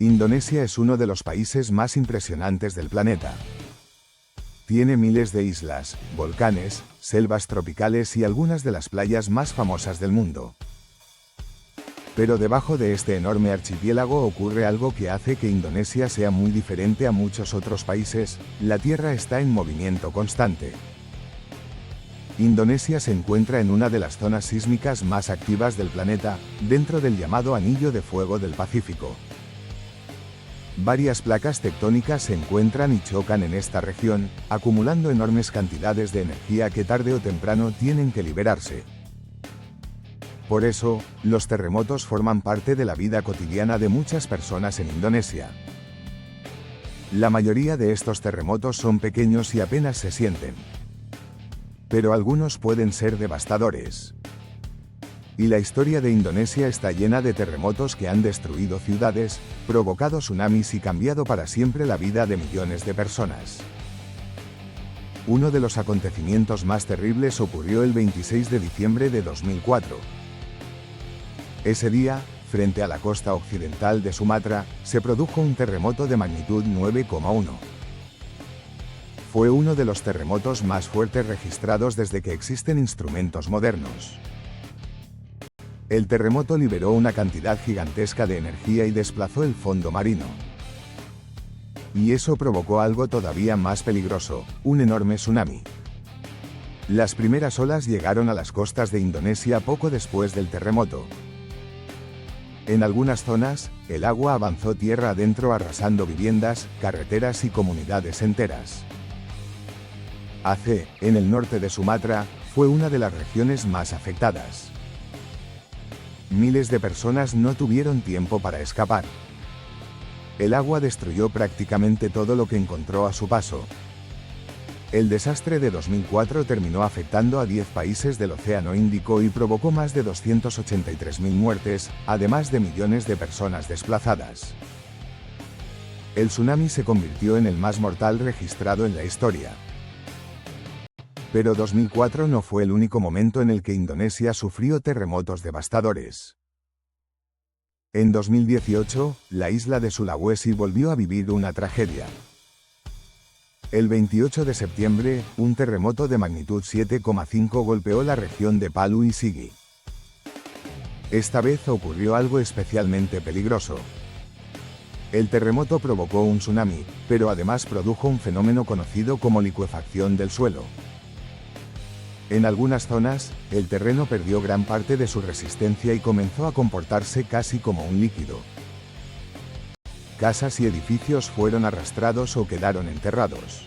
Indonesia es uno de los países más impresionantes del planeta. Tiene miles de islas, volcanes, selvas tropicales y algunas de las playas más famosas del mundo. Pero debajo de este enorme archipiélago ocurre algo que hace que Indonesia sea muy diferente a muchos otros países: la Tierra está en movimiento constante. Indonesia se encuentra en una de las zonas sísmicas más activas del planeta, dentro del llamado Anillo de Fuego del Pacífico. Varias placas tectónicas se encuentran y chocan en esta región, acumulando enormes cantidades de energía que tarde o temprano tienen que liberarse. Por eso, los terremotos forman parte de la vida cotidiana de muchas personas en Indonesia. La mayoría de estos terremotos son pequeños y apenas se sienten. Pero algunos pueden ser devastadores. Y la historia de Indonesia está llena de terremotos que han destruido ciudades, provocado tsunamis y cambiado para siempre la vida de millones de personas. Uno de los acontecimientos más terribles ocurrió el 26 de diciembre de 2004. Ese día, frente a la costa occidental de Sumatra, se produjo un terremoto de magnitud 9,1. Fue uno de los terremotos más fuertes registrados desde que existen instrumentos modernos. El terremoto liberó una cantidad gigantesca de energía y desplazó el fondo marino. Y eso provocó algo todavía más peligroso: un enorme tsunami. Las primeras olas llegaron a las costas de Indonesia poco después del terremoto. En algunas zonas, el agua avanzó tierra adentro, arrasando viviendas, carreteras y comunidades enteras. Aceh, en el norte de Sumatra, fue una de las regiones más afectadas. Miles de personas no tuvieron tiempo para escapar. El agua destruyó prácticamente todo lo que encontró a su paso. El desastre de 2004 terminó afectando a 10 países del Océano Índico y provocó más de 283.000 muertes, además de millones de personas desplazadas. El tsunami se convirtió en el más mortal registrado en la historia. Pero 2004 no fue el único momento en el que Indonesia sufrió terremotos devastadores. En 2018, la isla de Sulawesi volvió a vivir una tragedia. El 28 de septiembre, un terremoto de magnitud 7,5 golpeó la región de Palu y Sigi. Esta vez ocurrió algo especialmente peligroso. El terremoto provocó un tsunami, pero además produjo un fenómeno conocido como licuefacción del suelo. En algunas zonas, el terreno perdió gran parte de su resistencia y comenzó a comportarse casi como un líquido. Casas y edificios fueron arrastrados o quedaron enterrados.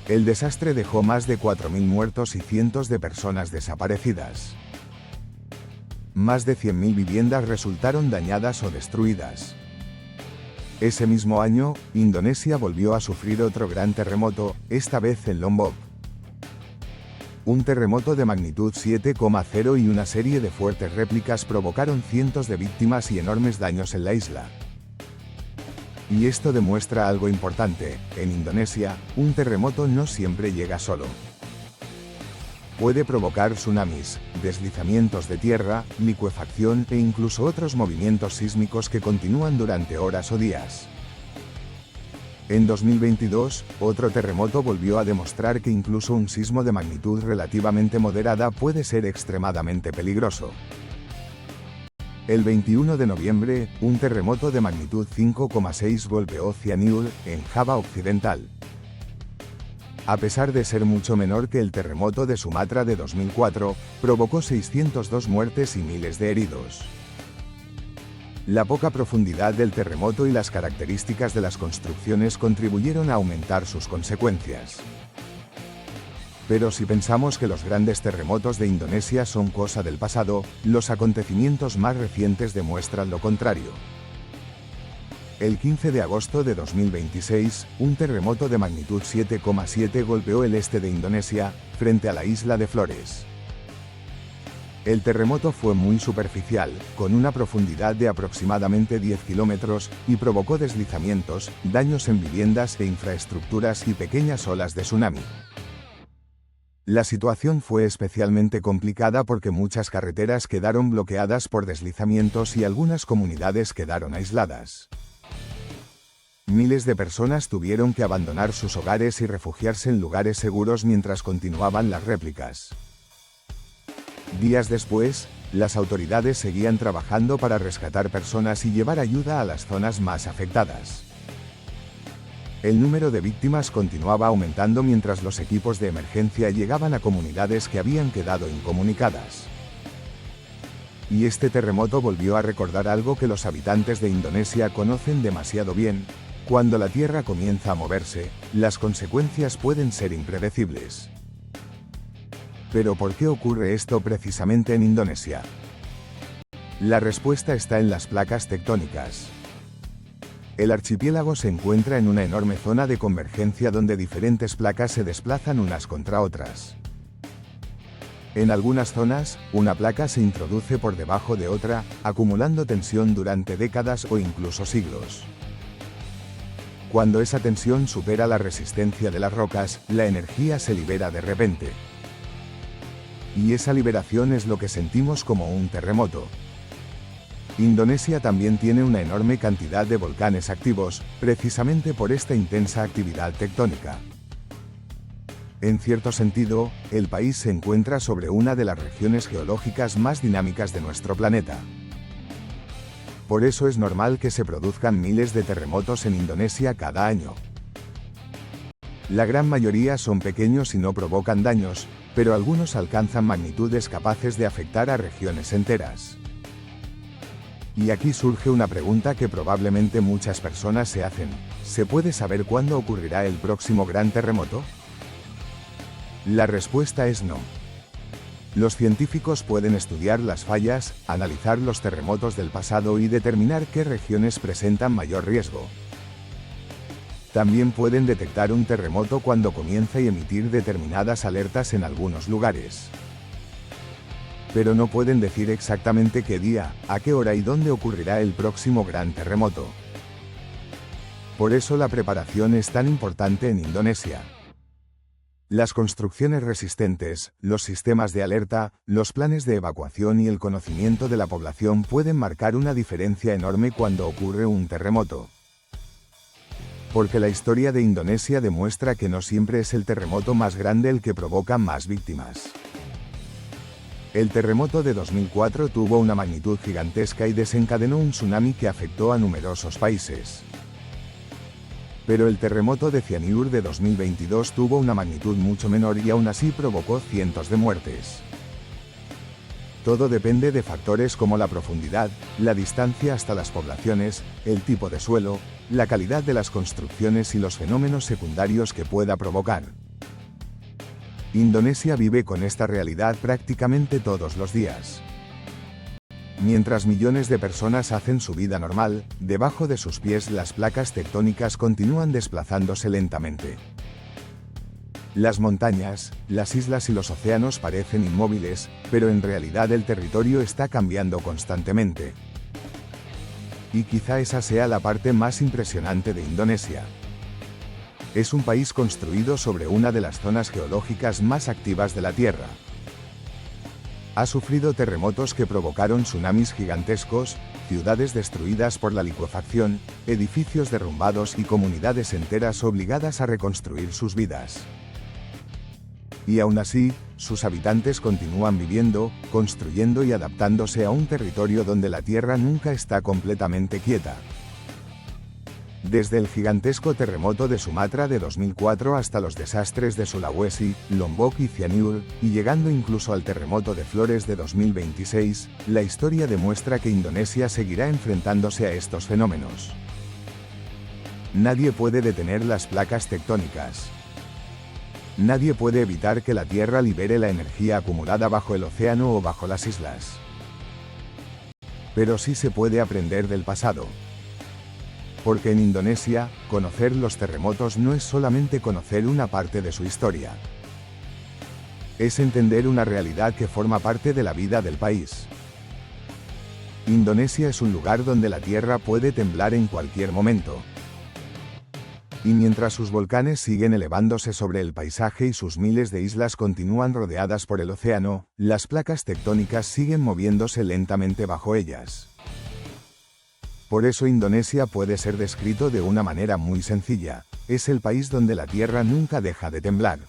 El desastre dejó más de 4.000 muertos y cientos de personas desaparecidas. Más de 100.000 viviendas resultaron dañadas o destruidas. Ese mismo año, Indonesia volvió a sufrir otro gran terremoto, esta vez en Lombok. Un terremoto de magnitud 7,0 y una serie de fuertes réplicas provocaron cientos de víctimas y enormes daños en la isla. Y esto demuestra algo importante: en Indonesia, un terremoto no siempre llega solo. Puede provocar tsunamis, deslizamientos de tierra, licuefacción e incluso otros movimientos sísmicos que continúan durante horas o días. En 2022, otro terremoto volvió a demostrar que incluso un sismo de magnitud relativamente moderada puede ser extremadamente peligroso. El 21 de noviembre, un terremoto de magnitud 5,6 golpeó Cianjur, en Java Occidental. A pesar de ser mucho menor que el terremoto de Sumatra de 2004, provocó 602 muertes y miles de heridos. La poca profundidad del terremoto y las características de las construcciones contribuyeron a aumentar sus consecuencias. Pero si pensamos que los grandes terremotos de Indonesia son cosa del pasado, los acontecimientos más recientes demuestran lo contrario. El 15 de agosto de 2026, un terremoto de magnitud 7,7 golpeó el este de Indonesia, frente a la isla de Flores. El terremoto fue muy superficial, con una profundidad de aproximadamente 10 kilómetros, y provocó deslizamientos, daños en viviendas e infraestructuras y pequeñas olas de tsunami. La situación fue especialmente complicada porque muchas carreteras quedaron bloqueadas por deslizamientos y algunas comunidades quedaron aisladas. Miles de personas tuvieron que abandonar sus hogares y refugiarse en lugares seguros mientras continuaban las réplicas. Días después, las autoridades seguían trabajando para rescatar personas y llevar ayuda a las zonas más afectadas. El número de víctimas continuaba aumentando mientras los equipos de emergencia llegaban a comunidades que habían quedado incomunicadas. Y este terremoto volvió a recordar algo que los habitantes de Indonesia conocen demasiado bien: cuando la Tierra comienza a moverse, las consecuencias pueden ser impredecibles. Pero ¿por qué ocurre esto precisamente en Indonesia? La respuesta está en las placas tectónicas. El archipiélago se encuentra en una enorme zona de convergencia donde diferentes placas se desplazan unas contra otras. En algunas zonas, una placa se introduce por debajo de otra, acumulando tensión durante décadas o incluso siglos. Cuando esa tensión supera la resistencia de las rocas, la energía se libera de repente. Y esa liberación es lo que sentimos como un terremoto. Indonesia también tiene una enorme cantidad de volcanes activos, precisamente por esta intensa actividad tectónica. En cierto sentido, el país se encuentra sobre una de las regiones geológicas más dinámicas de nuestro planeta. Por eso es normal que se produzcan miles de terremotos en Indonesia cada año. La gran mayoría son pequeños y no provocan daños, pero algunos alcanzan magnitudes capaces de afectar a regiones enteras. Y aquí surge una pregunta que probablemente muchas personas se hacen: ¿se puede saber cuándo ocurrirá el próximo gran terremoto? La respuesta es no. Los científicos pueden estudiar las fallas, analizar los terremotos del pasado y determinar qué regiones presentan mayor riesgo. También pueden detectar un terremoto cuando comienza y emitir determinadas alertas en algunos lugares. Pero no pueden decir exactamente qué día, a qué hora y dónde ocurrirá el próximo gran terremoto. Por eso la preparación es tan importante en Indonesia. Las construcciones resistentes, los sistemas de alerta, los planes de evacuación y el conocimiento de la población pueden marcar una diferencia enorme cuando ocurre un terremoto. Porque la historia de Indonesia demuestra que no siempre es el terremoto más grande el que provoca más víctimas. El terremoto de 2004 tuvo una magnitud gigantesca y desencadenó un tsunami que afectó a numerosos países. Pero el terremoto de Cianjur de 2022 tuvo una magnitud mucho menor y aún así provocó cientos de muertes. Todo depende de factores como la profundidad, la distancia hasta las poblaciones, el tipo de suelo, la calidad de las construcciones y los fenómenos secundarios que pueda provocar. Indonesia vive con esta realidad prácticamente todos los días. Mientras millones de personas hacen su vida normal, debajo de sus pies las placas tectónicas continúan desplazándose lentamente. Las montañas, las islas y los océanos parecen inmóviles, pero en realidad el territorio está cambiando constantemente. Y quizá esa sea la parte más impresionante de Indonesia. Es un país construido sobre una de las zonas geológicas más activas de la Tierra. Ha sufrido terremotos que provocaron tsunamis gigantescos, ciudades destruidas por la licuefacción, edificios derrumbados y comunidades enteras obligadas a reconstruir sus vidas. Y aún así, sus habitantes continúan viviendo, construyendo y adaptándose a un territorio donde la Tierra nunca está completamente quieta. Desde el gigantesco terremoto de Sumatra de 2004 hasta los desastres de Sulawesi, Lombok y Cianjur, y llegando incluso al terremoto de Flores de 2026, la historia demuestra que Indonesia seguirá enfrentándose a estos fenómenos. Nadie puede detener las placas tectónicas. Nadie puede evitar que la Tierra libere la energía acumulada bajo el océano o bajo las islas. Pero sí se puede aprender del pasado. Porque en Indonesia, conocer los terremotos no es solamente conocer una parte de su historia. Es entender una realidad que forma parte de la vida del país. Indonesia es un lugar donde la Tierra puede temblar en cualquier momento. Y mientras sus volcanes siguen elevándose sobre el paisaje y sus miles de islas continúan rodeadas por el océano, las placas tectónicas siguen moviéndose lentamente bajo ellas. Por eso Indonesia puede ser descrito de una manera muy sencilla: es el país donde la tierra nunca deja de temblar.